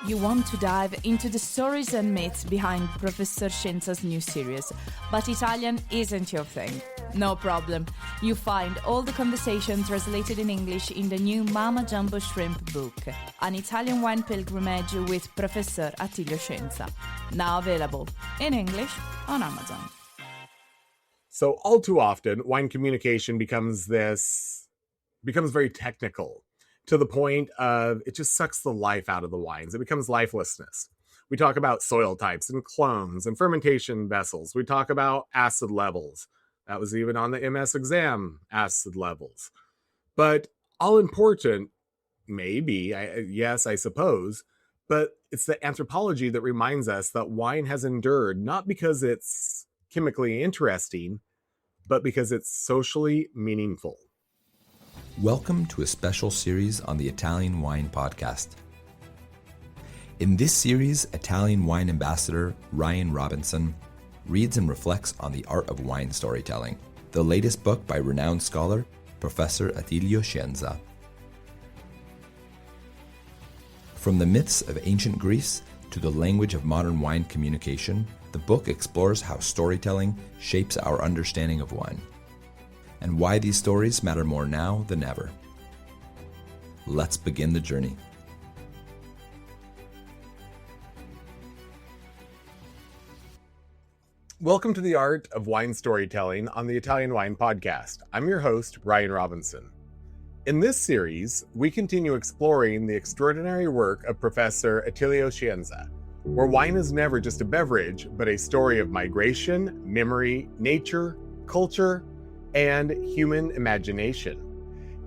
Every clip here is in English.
You want to dive into the stories and myths behind Professor Scienza's new series, but Italian isn't your thing. No problem. You find all the conversation translated in English in the new Mama Jumbo Shrimp book, An Italian Wine Pilgrimage with Professor Attilio Scienza. Now available in English on Amazon. So all too often, wine communication becomes very technical, to the point of it just sucks the life out of the wines. It becomes lifelessness. We talk about soil types and clones and fermentation vessels. We talk about acid levels. That was even on the MS exam, acid levels. But all important, maybe, yes, I suppose, but it's the anthropology that reminds us that wine has endured, not because it's chemically interesting, but because it's socially meaningful. Welcome to a special series on the Italian Wine Podcast. In this series, Italian wine ambassador Ryan Robinson reads and reflects on the art of wine storytelling, the latest book by renowned scholar Professor Attilio Scienza. From the myths of ancient Greece to the language of modern wine communication, the book explores how storytelling shapes our understanding of wine, and why these stories matter more now than ever. Let's begin the journey. Welcome to the Art of Wine Storytelling on the Italian Wine Podcast. I'm your host, Ryan Robinson. In this series, we continue exploring the extraordinary work of Professor Attilio Scienza, where wine is never just a beverage, but a story of migration, memory, nature, culture, and human imagination.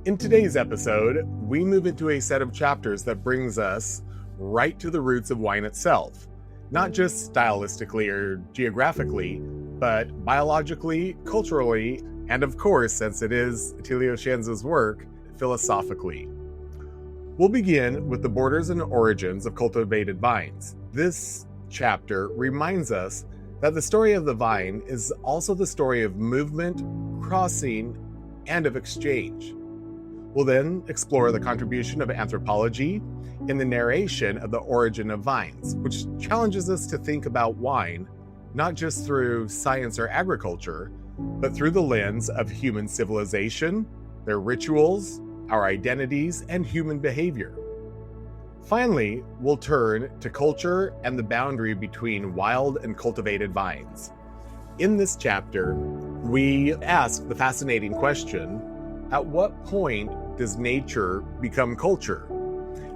In today's episode, we move into a set of chapters that brings us right to the roots of wine itself, not just stylistically or geographically, but biologically, culturally, and of course, since it is Attilio Scienza's work, philosophically. We'll begin with the borders and origins of cultivated vines. This chapter reminds us that the story of the vine is also the story of movement, crossing, and of exchange. We'll then explore the contribution of anthropology in the narration of the origin of vines, which challenges us to think about wine not just through science or agriculture, but through the lens of human civilization, their rituals, our identities, and human behavior. Finally, we'll turn to culture and the boundary between wild and cultivated vines. In this chapter, we ask the fascinating question, at what point does nature become culture?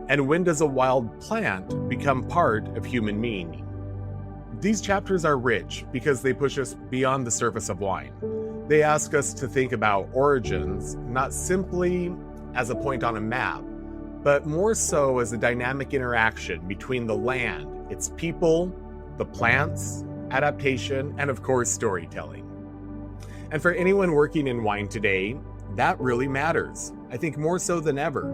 And when does a wild plant become part of human meaning? These chapters are rich because they push us beyond the surface of wine. They ask us to think about origins, not simply as a point on a map, but more so as a dynamic interaction between the land, its people, the plants, adaptation, and of course, storytelling. And for anyone working in wine today, that really matters. I think more so than ever,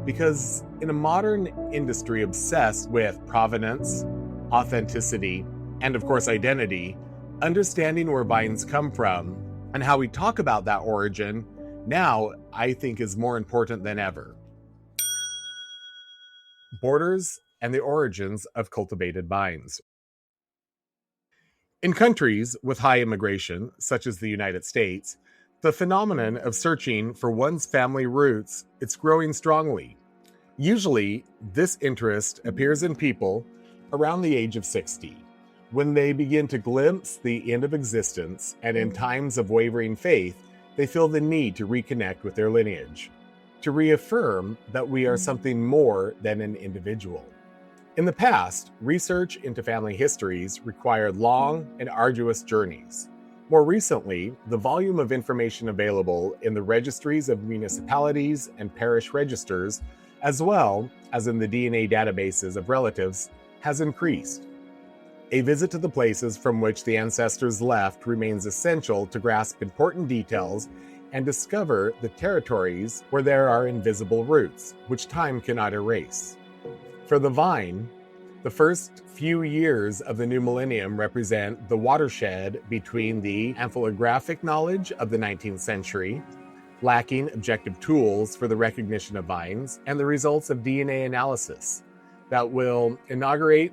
because in a modern industry obsessed with provenance, authenticity, and of course, identity, understanding where vines come from and how we talk about that origin now, I think, is more important than ever. Borders and the origins of cultivated vines. In countries with high immigration, such as the United States, the phenomenon of searching for one's family roots, it's growing strongly. Usually, this interest appears in people around the age of 60, when they begin to glimpse the end of existence, and in times of wavering faith, they feel the need to reconnect with their lineage, to reaffirm that we are something more than an individual. In the past, research into family histories required long and arduous journeys. More recently, the volume of information available in the registries of municipalities and parish registers, as well as in the DNA databases of relatives, has increased. A visit to the places from which the ancestors left remains essential to grasp important details and discover the territories where there are invisible roots, which time cannot erase. For the vine, the first few years of the new millennium represent the watershed between the amphilographic knowledge of the 19th century, lacking objective tools for the recognition of vines, and the results of DNA analysis that will inaugurate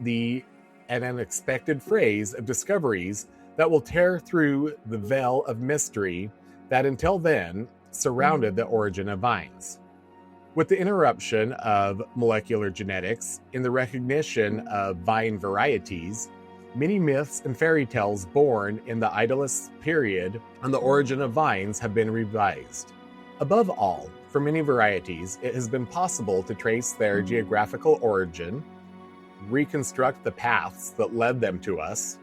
an unexpected phrase of discoveries that will tear through the veil of mystery that until then surrounded the origin of vines. With the interruption of molecular genetics in the recognition of vine varieties, many myths and fairy tales born in the Idolist period on the origin of vines have been revised. Above all, for many varieties, it has been possible to trace their geographical origin, reconstruct the paths that led them to us,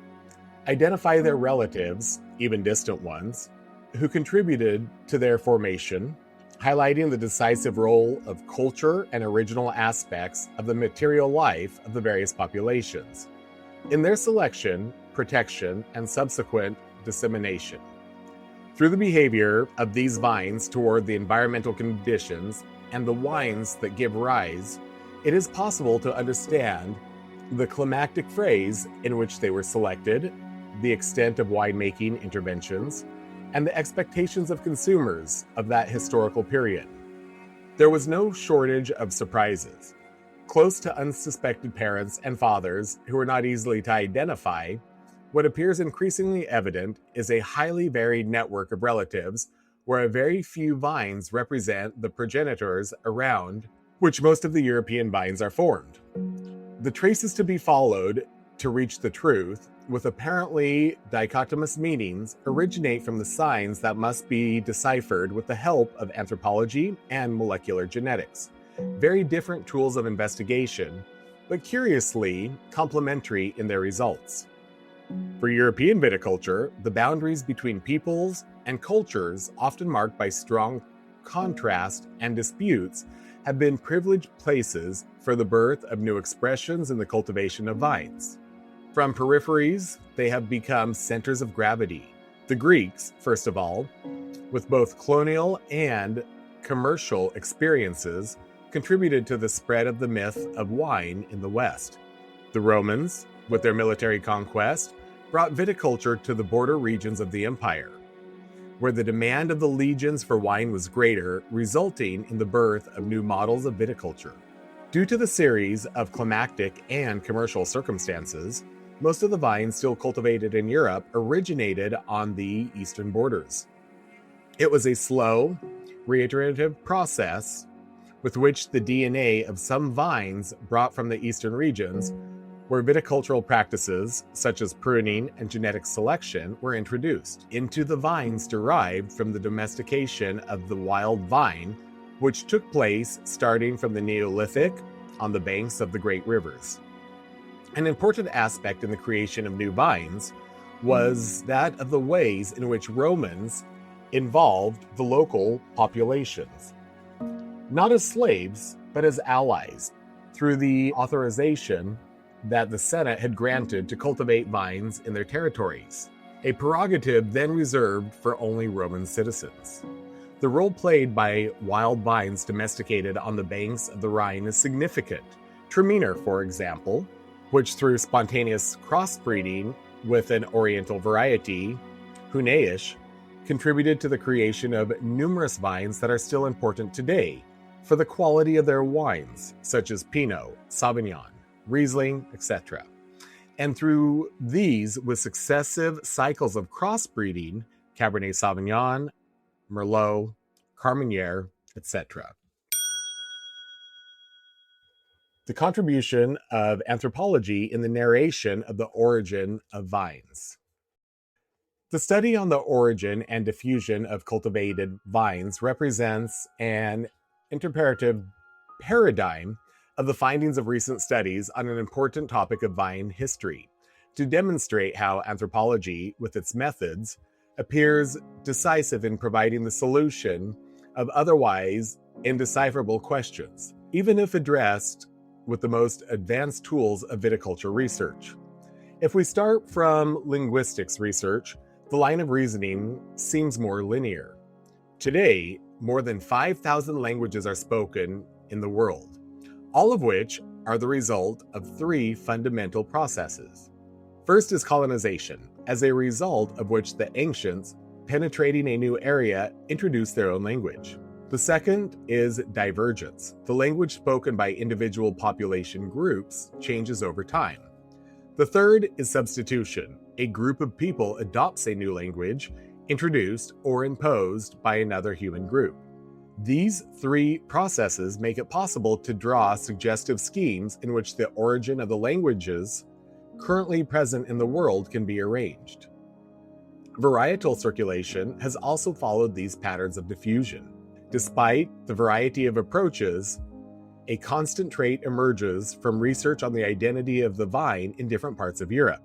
identify their relatives, even distant ones, who contributed to their formation, highlighting the decisive role of culture and original aspects of the material life of the various populations, in their selection, protection, and subsequent dissemination. Through the behavior of these vines toward the environmental conditions and the wines that give rise, it is possible to understand the climactic phase in which they were selected, the extent of winemaking interventions, and the expectations of consumers of that historical period. There was no shortage of surprises. Close to unsuspected parents and fathers who were not easily to identify, what appears increasingly evident is a highly varied network of relatives where a very few vines represent the progenitors around which most of the European vines are formed. The traces to be followed to reach the truth, with apparently dichotomous meanings, originate from the signs that must be deciphered with the help of anthropology and molecular genetics. Very different tools of investigation, but curiously complementary in their results. For European viticulture, the boundaries between peoples and cultures, often marked by strong contrast and disputes, have been privileged places for the birth of new expressions in the cultivation of vines. From peripheries, they have become centers of gravity. The Greeks, first of all, with both colonial and commercial experiences, contributed to the spread of the myth of wine in the West. The Romans, with their military conquest, brought viticulture to the border regions of the empire, where the demand of the legions for wine was greater, resulting in the birth of new models of viticulture. Due to the series of climatic and commercial circumstances, most of the vines still cultivated in Europe originated on the eastern borders. It was a slow, reiterative process with which the DNA of some vines brought from the eastern regions, where viticultural practices such as pruning and genetic selection were introduced, into the vines derived from the domestication of the wild vine, which took place starting from the Neolithic on the banks of the great rivers. An important aspect in the creation of new vines was that of the ways in which Romans involved the local populations, not as slaves, but as allies, through the authorization that the Senate had granted to cultivate vines in their territories, a prerogative then reserved for only Roman citizens. The role played by wild vines domesticated on the banks of the Rhine is significant. Traminer, for example, which through spontaneous crossbreeding with an oriental variety, Hunaish, contributed to the creation of numerous vines that are still important today for the quality of their wines, such as Pinot, Sauvignon, Riesling, etc. And through these, with successive cycles of crossbreeding, Cabernet Sauvignon, Merlot, Carmenere, etc. The contribution of anthropology in the narration of the origin of vines. The study on the origin and diffusion of cultivated vines represents an interpretive paradigm of the findings of recent studies on an important topic of vine history, to demonstrate how anthropology, with its methods, appears decisive in providing the solution of otherwise indecipherable questions, even if addressed with the most advanced tools of viticulture research. If we start from linguistics research, the line of reasoning seems more linear. Today, more than 5,000 languages are spoken in the world, all of which are the result of three fundamental processes. First is colonization, as a result of which the ancients, penetrating a new area, introduced their own language. The second is divergence. The language spoken by individual population groups changes over time. The third is substitution. A group of people adopts a new language, introduced or imposed by another human group. These three processes make it possible to draw suggestive schemes in which the origin of the languages currently present in the world can be arranged. Varietal circulation has also followed these patterns of diffusion. Despite the variety of approaches, a constant trait emerges from research on the identity of the vine in different parts of Europe.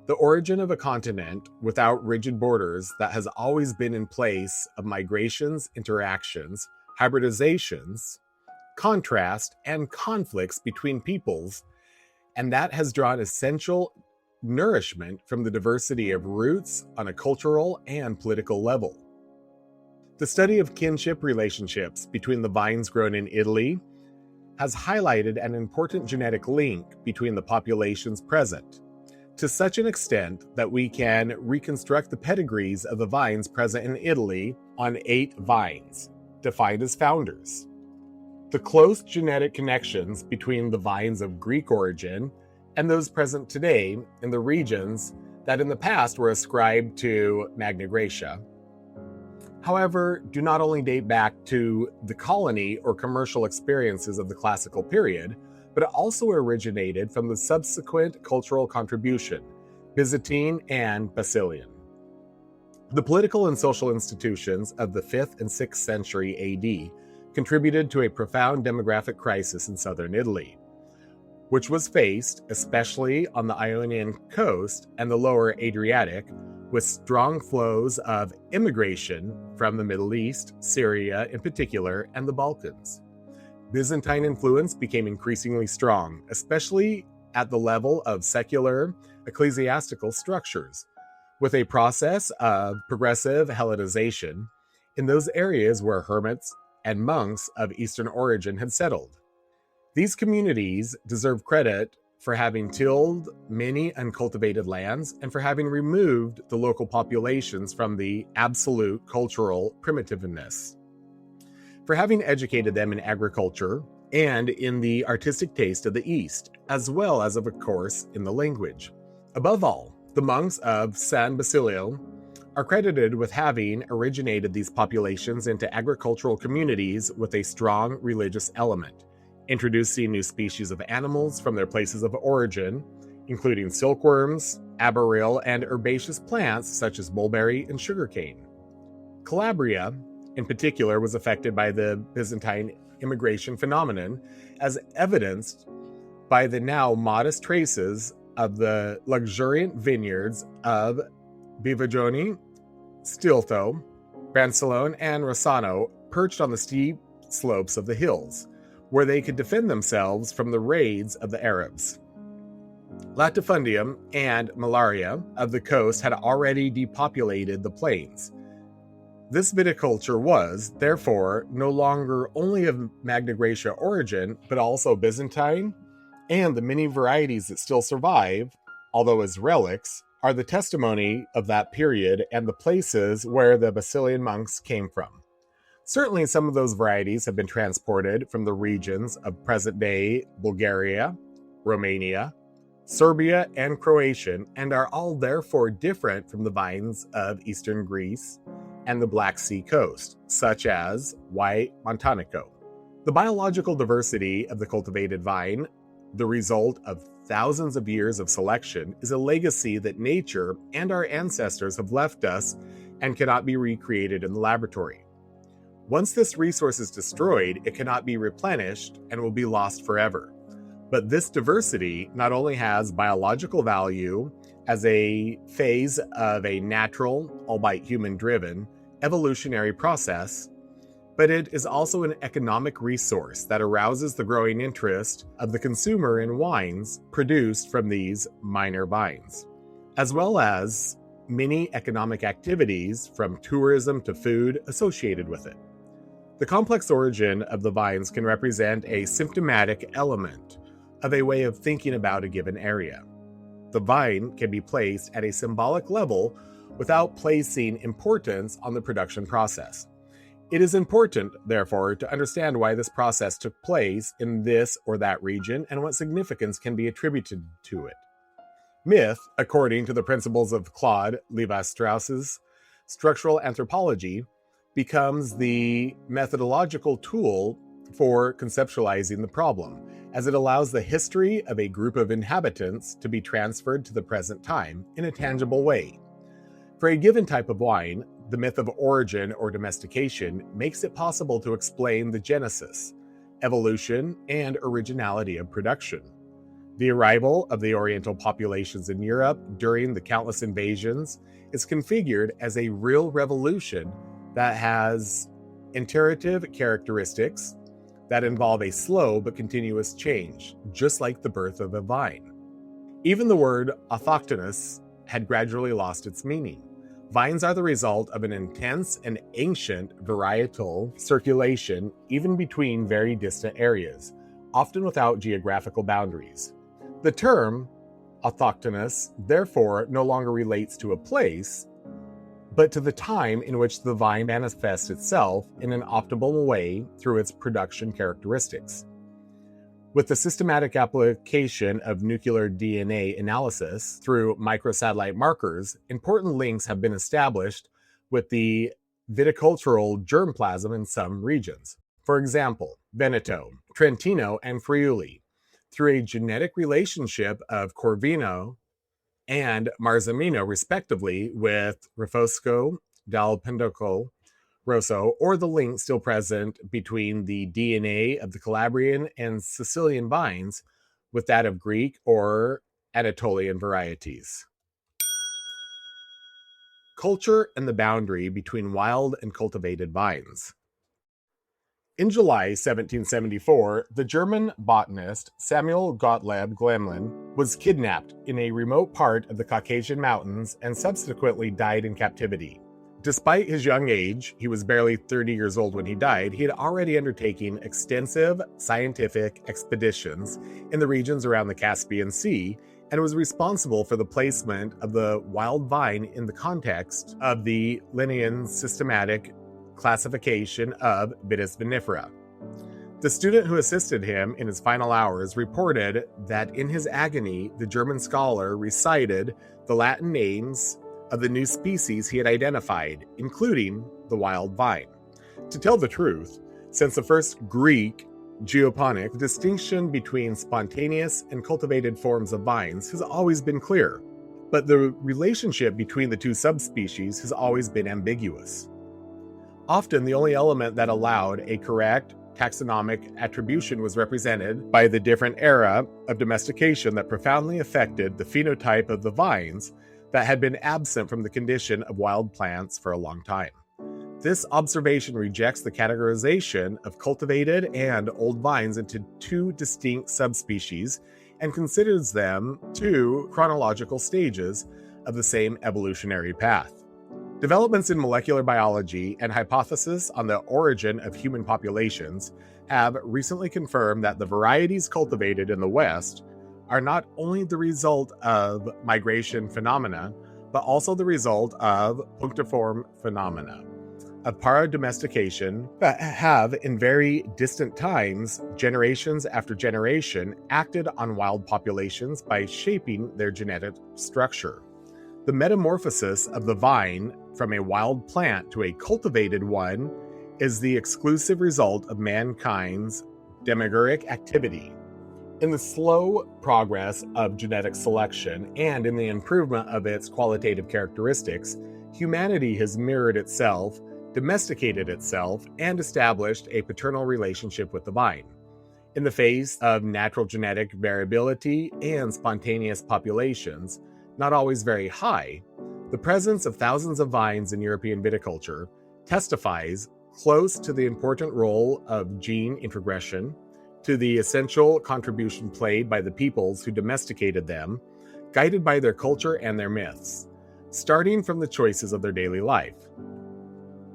The origin of a continent without rigid borders that has always been in place of migrations, interactions, hybridizations, contrast, and conflicts between peoples, and that has drawn essential nourishment from the diversity of roots on a cultural and political level. The study of kinship relationships between the vines grown in Italy has highlighted an important genetic link between the populations present, to such an extent that we can reconstruct the pedigrees of the vines present in Italy on 8 vines, defined as founders. The close genetic connections between the vines of Greek origin and those present today in the regions that in the past were ascribed to Magna Graecia, however, do not only date back to the colony or commercial experiences of the classical period, but it also originated from the subsequent cultural contribution, Byzantine and Basilian. The political and social institutions of the 5th and 6th century AD contributed to a profound demographic crisis in southern Italy, which was faced, especially on the Ionian coast and the lower Adriatic, with strong flows of immigration from the Middle East, Syria in particular, and the Balkans. Byzantine influence became increasingly strong, especially at the level of secular ecclesiastical structures, with a process of progressive Hellenization in those areas where hermits and monks of Eastern origin had settled. These communities deserve credit for having tilled many uncultivated lands and for having removed the local populations from the absolute cultural primitiveness, for having educated them in agriculture and in the artistic taste of the East, as well as, of course, in the language. Above all, the monks of San Basilio are credited with having originated these populations into agricultural communities with a strong religious element, introducing new species of animals from their places of origin, including silkworms, arboreal and herbaceous plants such as mulberry and sugarcane. Calabria, in particular, was affected by the Byzantine immigration phenomenon, as evidenced by the now modest traces of the luxuriant vineyards of Bivagione, Stilto, Brancaleone, and Rossano, perched on the steep slopes of the hills, where they could defend themselves from the raids of the Arabs. Latifundium and Malaria of the coast had already depopulated the plains. This viticulture was, therefore, no longer only of Magna Graecia origin, but also Byzantine, and the many varieties that still survive, although as relics, are the testimony of that period and the places where the Basilian monks came from. Certainly some of those varieties have been transported from the regions of present-day Bulgaria, Romania, Serbia, and Croatia, and are all therefore different from the vines of eastern Greece and the Black Sea coast, such as White Montanico. The biological diversity of the cultivated vine, the result of thousands of years of selection, is a legacy that nature and our ancestors have left us and cannot be recreated in the laboratory. Once this resource is destroyed, it cannot be replenished and will be lost forever. But this diversity not only has biological value as a phase of a natural, albeit human-driven, evolutionary process, but it is also an economic resource that arouses the growing interest of the consumer in wines produced from these minor vines, as well as many economic activities from tourism to food associated with it. The complex origin of the vines can represent a symptomatic element of a way of thinking about a given area. The vine can be placed at a symbolic level without placing importance on the production process. It is important, therefore, to understand why this process took place in this or that region and what significance can be attributed to it. Myth, according to the principles of Claude Lévi-Strauss's structural anthropology, becomes the methodological tool for conceptualizing the problem, as it allows the history of a group of inhabitants to be transferred to the present time in a tangible way. For a given type of wine, the myth of origin or domestication makes it possible to explain the genesis, evolution, and originality of production. The arrival of the Oriental populations in Europe during the countless invasions is configured as a real revolution that has iterative characteristics that involve a slow but continuous change, just like the birth of a vine. Even the word autochthonous had gradually lost its meaning. Vines are the result of an intense and ancient varietal circulation, even between very distant areas, often without geographical boundaries. The term autochthonous, therefore, no longer relates to a place, but to the time in which the vine manifests itself in an optimal way through its production characteristics. With the systematic application of nuclear DNA analysis through microsatellite markers, important links have been established with the viticultural germplasm in some regions. For example, Veneto, Trentino, and Friuli, through a genetic relationship of Corvino and Marzamino, respectively, with Refosco, Dal Pendoco, Rosso, or the link still present between the DNA of the Calabrian and Sicilian vines with that of Greek or Anatolian varieties. Culture and the boundary between wild and cultivated vines. In July 1774, the German botanist Samuel Gottlieb Gmelin was kidnapped in a remote part of the Caucasian mountains and subsequently died in captivity. Despite his young age, he was barely 30 years old when he died, he had already undertaken extensive scientific expeditions in the regions around the Caspian Sea and was responsible for the placement of the wild vine in the context of the Linnaean systematic classification of Vitis vinifera. The student who assisted him in his final hours reported that in his agony, the German scholar recited the Latin names of the new species he had identified, including the wild vine. To tell the truth, since the first Greek geoponic, the distinction between spontaneous and cultivated forms of vines has always been clear, but the relationship between the two subspecies has always been ambiguous. Often, the only element that allowed a correct taxonomic attribution was represented by the different era of domestication that profoundly affected the phenotype of the vines that had been absent from the condition of wild plants for a long time. This observation rejects the categorization of cultivated and old vines into two distinct subspecies and considers them two chronological stages of the same evolutionary path. Developments in molecular biology and hypotheses on the origin of human populations have recently confirmed that the varieties cultivated in the West are not only the result of migration phenomena, but also the result of punctiform phenomena of paradomestication that have, in very distant times, generations after generation, acted on wild populations by shaping their genetic structure. The metamorphosis of the vine from a wild plant to a cultivated one is the exclusive result of mankind's demiurgic activity. In the slow progress of genetic selection and in the improvement of its qualitative characteristics, humanity has mirrored itself, domesticated itself, and established a paternal relationship with the vine. In the face of natural genetic variability and spontaneous populations, not always very high, the presence of thousands of vines in European viticulture testifies close to the important role of gene introgression, to the essential contribution played by the peoples who domesticated them, guided by their culture and their myths, starting from the choices of their daily life.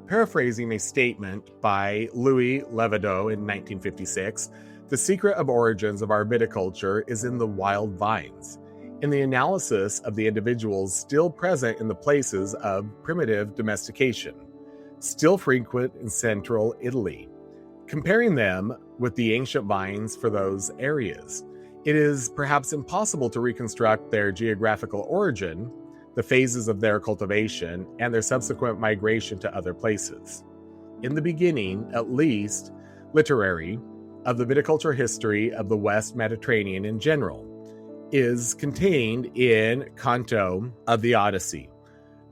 Paraphrasing a statement by Louis Levadeau in 1956, the secret of origins of our viticulture is in the wild vines, in the analysis of the individuals still present in the places of primitive domestication. still frequent in central Italy. Comparing them with the ancient vines for those areas, it is perhaps impossible to reconstruct their geographical origin, the phases of their cultivation, and their subsequent migration to other places. In the beginning, at least, literary, of the viticulture history of the West Mediterranean in general, is contained in Canto of the Odyssey.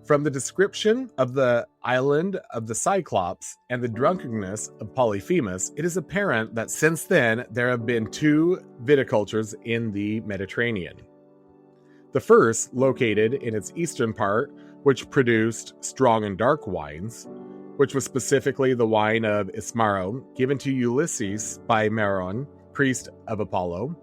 From the description of the island of the Cyclops and the drunkenness of Polyphemus, it is apparent that since then there have been two viticultures in the Mediterranean. The first, located in its eastern part, which produced strong and dark wines, which was specifically the wine of Ismaro, given to Ulysses by Meron, priest of Apollo.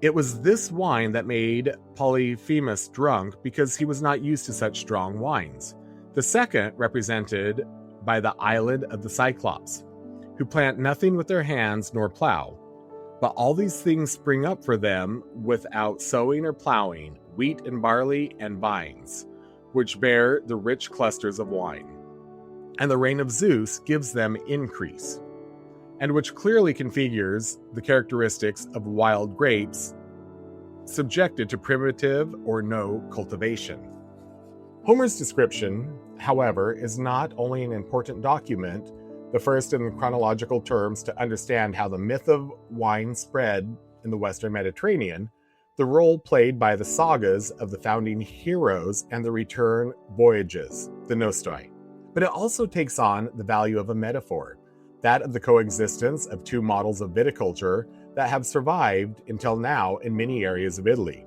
It was this wine that made Polyphemus drunk because he was not used to such strong wines. The second, represented by the island of the Cyclops, who plant nothing with their hands nor plow. But all these things spring up for them without sowing or plowing, wheat and barley and vines, which bear the rich clusters of wine. And the reign of Zeus gives them increase, and which clearly configures the characteristics of wild grapes subjected to primitive or no cultivation. Homer's description, however, is not only an important document, the first in chronological terms to understand how the myth of wine spread in the Western Mediterranean, the role played by the sagas of the founding heroes and the return voyages, the nostoi. But it also takes on the value of a metaphor, that of the coexistence of two models of viticulture that have survived until now in many areas of Italy.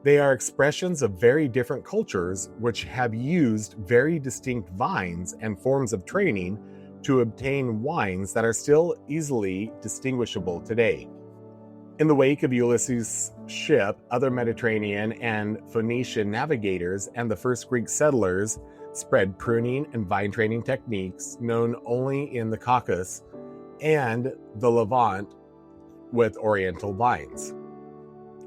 They are expressions of very different cultures which have used very distinct vines and forms of training to obtain wines that are still easily distinguishable today. In the wake of Ulysses' ship, other Mediterranean and Phoenician navigators and the first Greek settlers spread pruning and vine training techniques known only in the Caucasus and the Levant with oriental vines.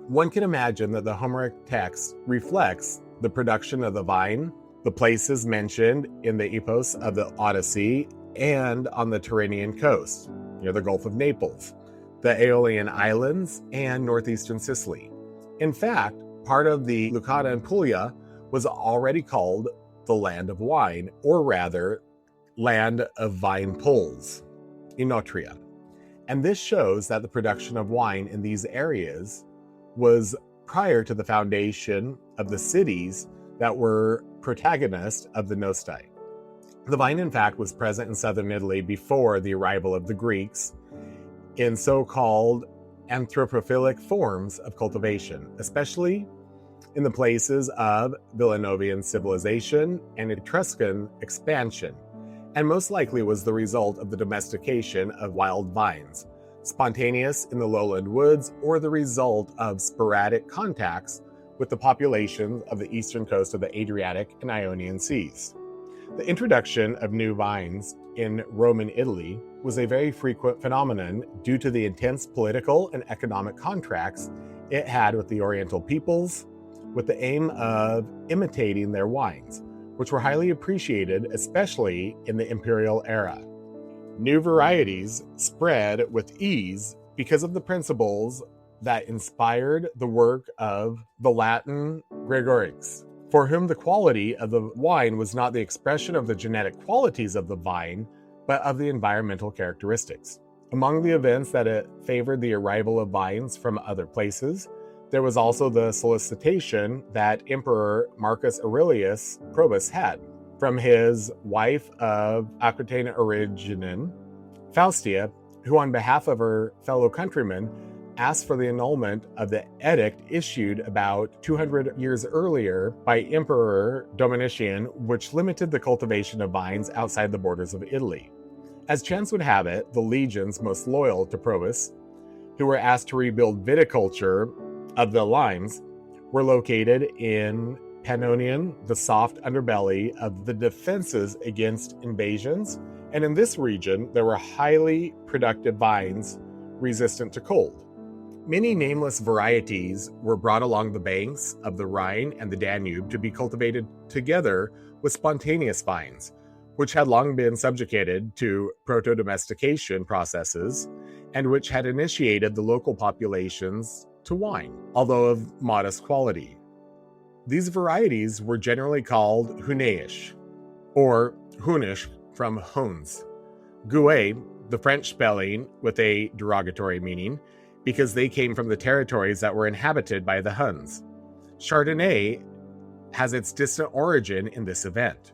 One can imagine that the Homeric text reflects the production of the vine, the places mentioned in the epos of the Odyssey and on the Tyrrhenian coast, near the Gulf of Naples, the Aeolian Islands, and northeastern Sicily. In fact, part of the Lucania and Puglia was already called the land of wine, or rather, land of vine pulls, Enotria. And this shows that the production of wine in these areas was prior to the foundation of the cities that were protagonists of the nostoi. The vine, in fact, was present in southern Italy before the arrival of the Greeks in so-called anthropophilic forms of cultivation, especially in the places of Villanovian civilization and Etruscan expansion, and most likely was the result of the domestication of wild vines, spontaneous in the lowland woods, or the result of sporadic contacts with the populations of the eastern coast of the Adriatic and Ionian seas. The introduction of new vines in Roman Italy was a very frequent phenomenon due to the intense political and economic contracts it had with the Oriental peoples, with the aim of imitating their wines, which were highly appreciated, especially in the imperial era. New varieties spread with ease because of the principles that inspired the work of the Latin Gregorics, for whom the quality of the wine was not the expression of the genetic qualities of the vine, but of the environmental characteristics. Among the events that it favored the arrival of vines from other places, there was also the solicitation that Emperor Marcus Aurelius Probus had from his wife of Aquitaine origin, Faustia, who on behalf of her fellow countrymen asked for the annulment of the edict issued about 200 years earlier by Emperor Domitian, which limited the cultivation of vines outside the borders of Italy. As chance would have it, the legions most loyal to Probus, who were asked to rebuild viticulture of the limes, were located in Pannonian, the soft underbelly of the defenses against invasions, and in this region there were highly productive vines resistant to cold. Many nameless varieties were brought along the banks of the Rhine and the Danube to be cultivated together with spontaneous vines, which had long been subjugated to proto-domestication processes and which had initiated the local populations to wine, although of modest quality. These varieties were generally called Hunaish, or Hunish from Huns. Gouais, the French spelling with a derogatory meaning, because they came from the territories that were inhabited by the Huns. Chardonnay has its distant origin in this event.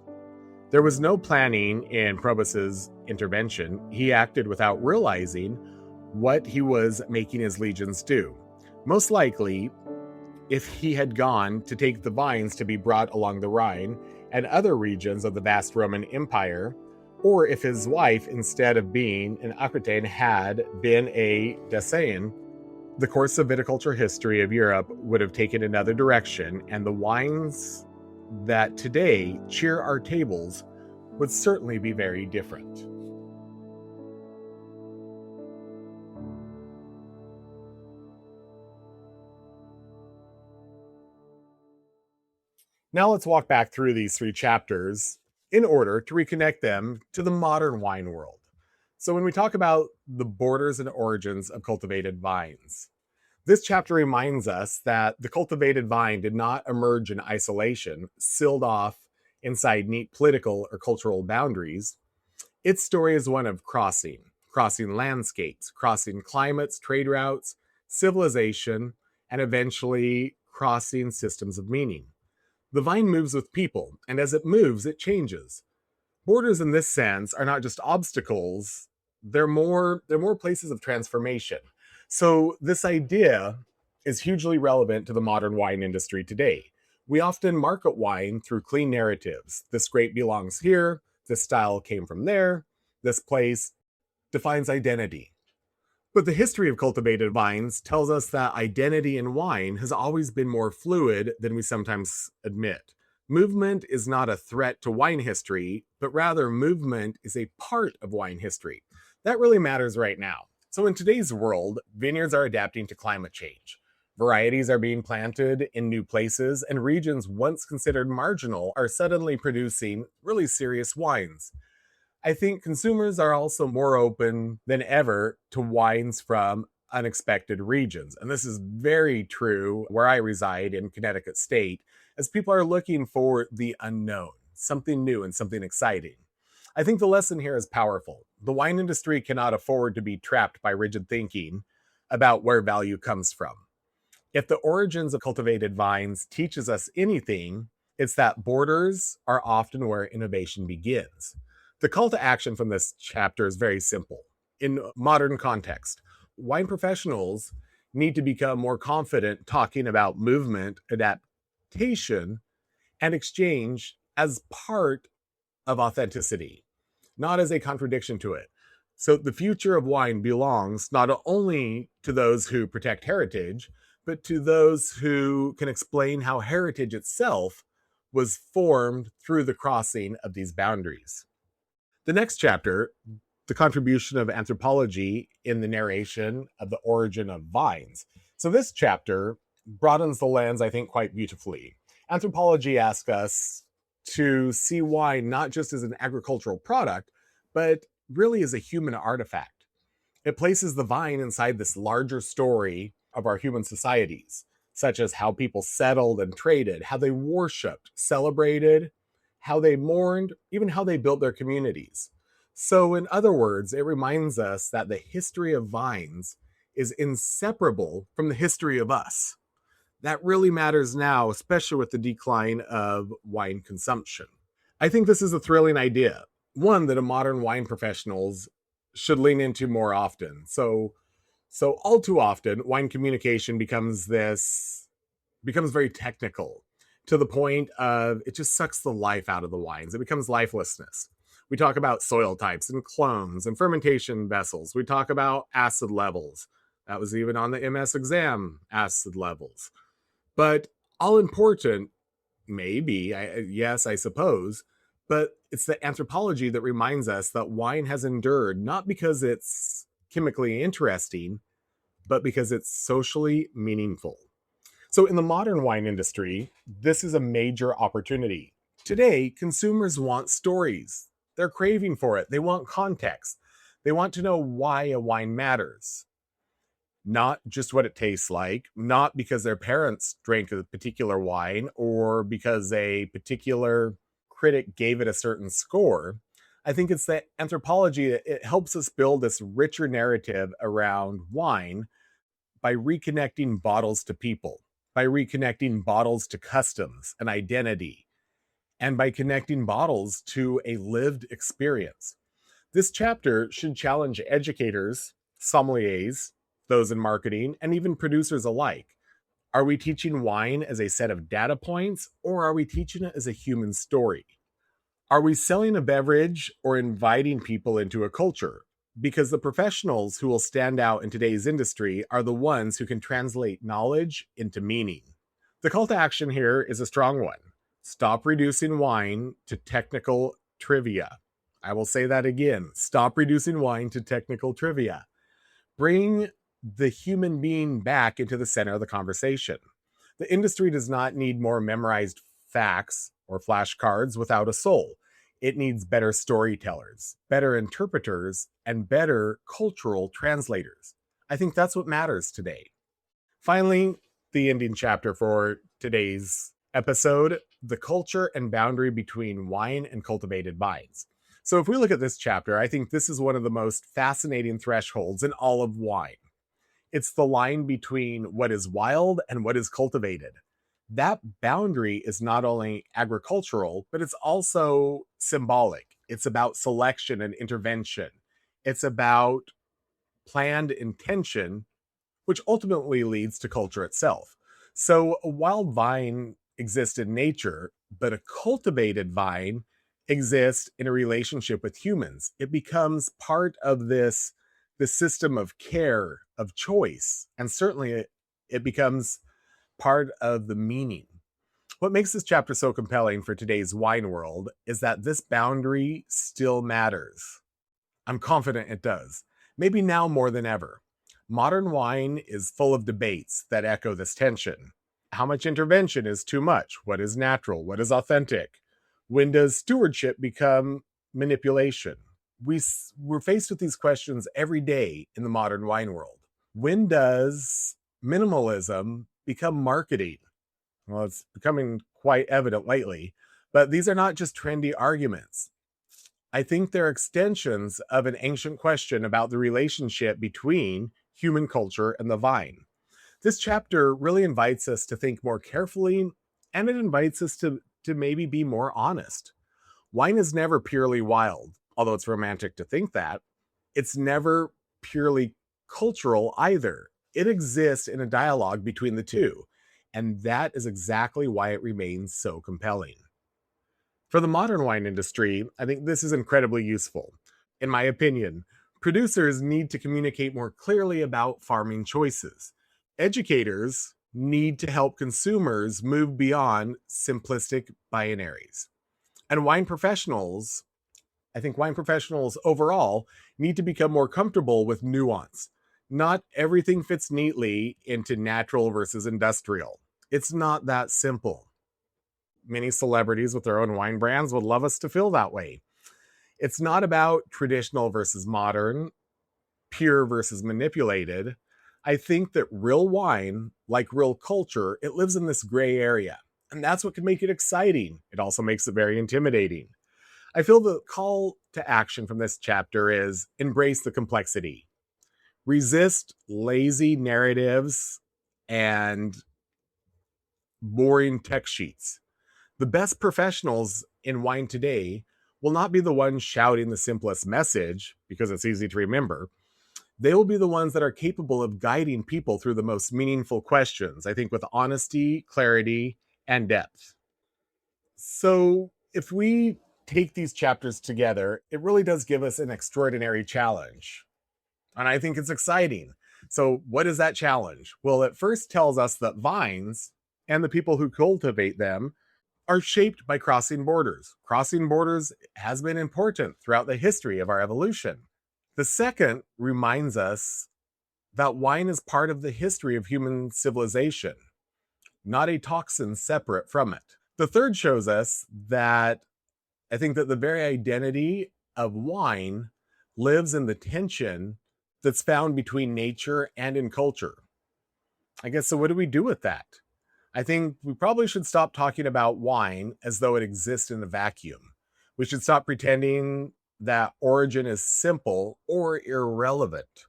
There was no planning in Probus's intervention. He acted without realizing what he was making his legions do. Most likely, if he had gone to take the vines to be brought along the Rhine and other regions of the vast Roman Empire, or if his wife, instead of being an Aquitaine, had been a Dacian, the course of viticulture history of Europe would have taken another direction, and the wines that today cheer our tables would certainly be very different. Now let's walk back through these 3 chapters in order to reconnect them to the modern wine world. So when we talk about the borders and origins of cultivated vines, this chapter reminds us that the cultivated vine did not emerge in isolation, sealed off inside neat political or cultural boundaries. Its story is one of crossing landscapes, crossing climates, trade routes, civilization, and eventually crossing systems of meaning. The vine moves with people, and as it moves, it changes. Borders in this sense are not just obstacles, they're more places of transformation. So this idea is hugely relevant to the modern wine industry today. We often market wine through clean narratives. This grape belongs here, this style came from there, this place defines identity. But the history of cultivated vines tells us that identity in wine has always been more fluid than we sometimes admit. Movement is not a threat to wine history, but rather movement is a part of wine history. That really matters right now. So in today's world, vineyards are adapting to climate change. Varieties are being planted in new places, and regions once considered marginal are suddenly producing really serious wines. I think consumers are also more open than ever to wines from unexpected regions. And this is very true where I reside in Connecticut State, as people are looking for the unknown, something new and something exciting. I think the lesson here is powerful. The wine industry cannot afford to be trapped by rigid thinking about where value comes from. If the origins of cultivated vines teaches us anything, it's that borders are often where innovation begins. The call to action from this chapter is very simple. In modern context, wine professionals need to become more confident talking about movement, adaptation, and exchange as part of authenticity, not as a contradiction to it. So the future of wine belongs not only to those who protect heritage, but to those who can explain how heritage itself was formed through the crossing of these boundaries. The next chapter, the contribution of anthropology in the narration of the origin of vines. So this chapter broadens the lens, I think, quite beautifully. Anthropology asks us to see wine not just as an agricultural product, but really as a human artifact. It places the vine inside this larger story of our human societies, such as how people settled and traded, how they worshipped, celebrated, how they mourned, even how they built their communities. So in other words, it reminds us that the history of vines is inseparable from the history of us. That really matters now, especially with the decline of wine consumption. I think this is a thrilling idea, one that modern wine professionals should lean into more often. So all too often, wine communication becomes very technical, to the point of it just sucks the life out of the wines. It becomes lifelessness. We talk about soil types and clones and fermentation vessels. We talk about acid levels. That was even on the MS exam, acid levels. But all important, maybe, yes, I suppose, but it's the anthropology that reminds us that wine has endured, not because it's chemically interesting, but because it's socially meaningful. So in the modern wine industry, this is a major opportunity. Today, consumers want stories. They're craving for it. They want context. They want to know why a wine matters. Not just what it tastes like, not because their parents drank a particular wine or because a particular critic gave it a certain score. I think it's the anthropology that it helps us build this richer narrative around wine by reconnecting bottles to people, by reconnecting bottles to customs and identity, and by connecting bottles to a lived experience. This chapter should challenge educators, sommeliers, those in marketing, and even producers alike. Are we teaching wine as a set of data points, or are we teaching it as a human story? Are we selling a beverage or inviting people into a culture? Because the professionals who will stand out in today's industry are the ones who can translate knowledge into meaning. The call to action here is a strong one. Stop reducing wine to technical trivia. I will say that again. Stop reducing wine to technical trivia. Bring the human being back into the center of the conversation. The industry does not need more memorized facts or flashcards without a soul. It needs better storytellers, better interpreters, and better cultural translators. I think that's what matters today. Finally, the ending chapter for today's episode, the culture and boundary between wine and cultivated vines. So if we look at this chapter, I think this is one of the most fascinating thresholds in all of wine. It's the line between what is wild and what is cultivated. That boundary is not only agricultural, but it's also symbolic. It's about selection and intervention. It's about planned intention, which ultimately leads to culture itself. So a wild vine exists in nature, but a cultivated vine exists in a relationship with humans. It becomes part of this system of care, of choice, and certainly it becomes part of the meaning. What makes this chapter so compelling for today's wine world is that this boundary still matters. I'm confident it does, maybe now more than ever. Modern wine is full of debates that echo this tension. How much intervention is too much? What is natural? What is authentic? When does stewardship become manipulation? We're faced with these questions every day in the modern wine world. When does minimalism become marketing? Well, it's becoming quite evident lately, but these are not just trendy arguments. I think they're extensions of an ancient question about the relationship between human culture and the vine. This chapter really invites us to think more carefully, and it invites us to maybe be more honest. Wine is never purely wild, although it's romantic to think that. It's never purely cultural either. It exists in a dialogue between the two, and that is exactly why it remains so compelling. For the modern wine industry, I think this is incredibly useful. In my opinion, producers need to communicate more clearly about farming choices. Educators need to help consumers move beyond simplistic binaries. And wine professionals, I think wine professionals overall need to become more comfortable with nuance. Not everything fits neatly into natural versus industrial. It's not that simple. Many celebrities with their own wine brands would love us to feel that way. It's not about traditional versus modern, pure versus manipulated. I think that real wine, like real culture, it lives in this gray area. And that's what can make it exciting. It also makes it very intimidating. I feel the call to action from this chapter is embrace the complexity. Resist lazy narratives and boring text sheets. The best professionals in wine today will not be the ones shouting the simplest message because it's easy to remember. They will be the ones that are capable of guiding people through the most meaningful questions, I think with honesty, clarity, and depth. So if we take these chapters together, it really does give us an extraordinary challenge. And I think it's exciting. So what is that challenge? Well, it first tells us that vines and the people who cultivate them are shaped by crossing borders. Crossing borders has been important throughout the history of our evolution. The second reminds us that wine is part of the history of human civilization, not a toxin separate from it. The third shows us that I think that the very identity of wine lives in the tension that's found between nature and in culture. I guess, so what do we do with that? I think we probably should stop talking about wine as though it exists in a vacuum. We should stop pretending that origin is simple or irrelevant.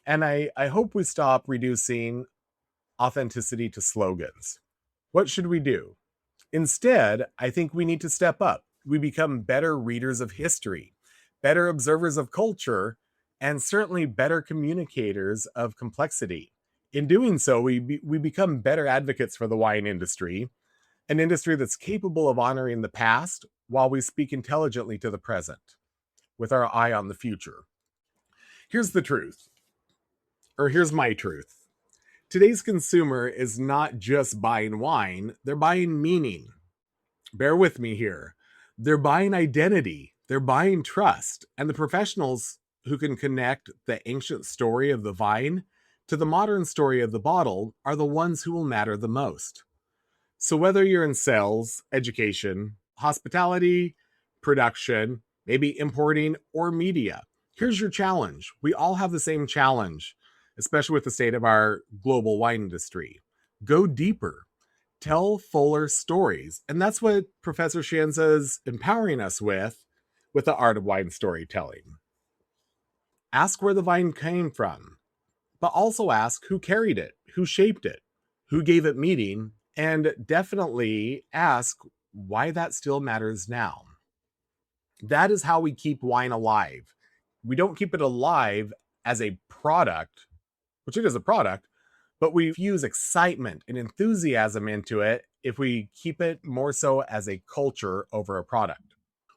And I hope we stop reducing authenticity to slogans. What should we do? Instead, I think we need to step up. We become better readers of history, better observers of culture, and certainly better communicators of complexity. In doing so, we become better advocates for the wine industry, an industry that's capable of honoring the past while we speak intelligently to the present, with our eye on the future. Here's the truth, or here's my truth. Today's consumer is not just buying wine, they're buying meaning. Bear with me here. They're buying identity, they're buying trust, and the professionals who can connect the ancient story of the vine to the modern story of the bottle are the ones who will matter the most. So whether you're in sales, education, hospitality, production, maybe importing, or media, here's your challenge. We all have the same challenge, especially with the state of our global wine industry. Go deeper. Tell fuller stories. And that's what Professor Scienza is empowering us with the art of wine storytelling. Ask where the vine came from, but also ask who carried it, who shaped it, who gave it meaning, and definitely ask why that still matters now. That is how we keep wine alive. We don't keep it alive as a product, which it is a product, but we fuse excitement and enthusiasm into it if we keep it more so as a culture over a product.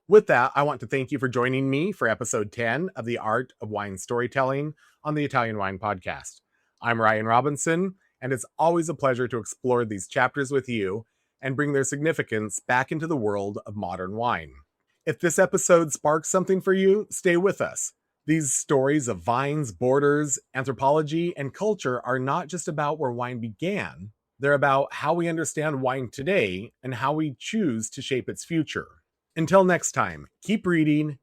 With that, I want to thank you for joining me for episode 10 of the Art of Wine Storytelling on the Italian Wine Podcast. I'm Ryan Robinson, and it's always a pleasure to explore these chapters with you and bring their significance back into the world of modern wine. If this episode sparks something for you, stay with us. These stories of vines, borders, anthropology, and culture are not just about where wine began. They're about how we understand wine today and how we choose to shape its future. Until next time, keep reading,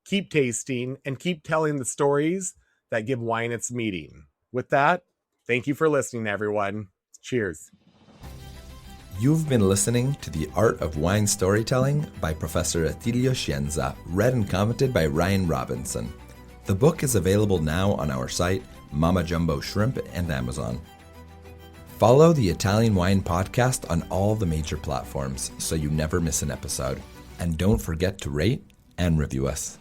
keep tasting, and keep telling the stories that give wine its meaning. With that, thank you for listening, everyone. Cheers. You've been listening to The Art of Wine Storytelling by Professor Attilio Scienza, read and commented by Ryan Robinson. The book is available now on our site, Mama Jumbo Shrimp, and Amazon. Follow the Italian Wine Podcast on all the major platforms so you never miss an episode. And don't forget to rate and review us.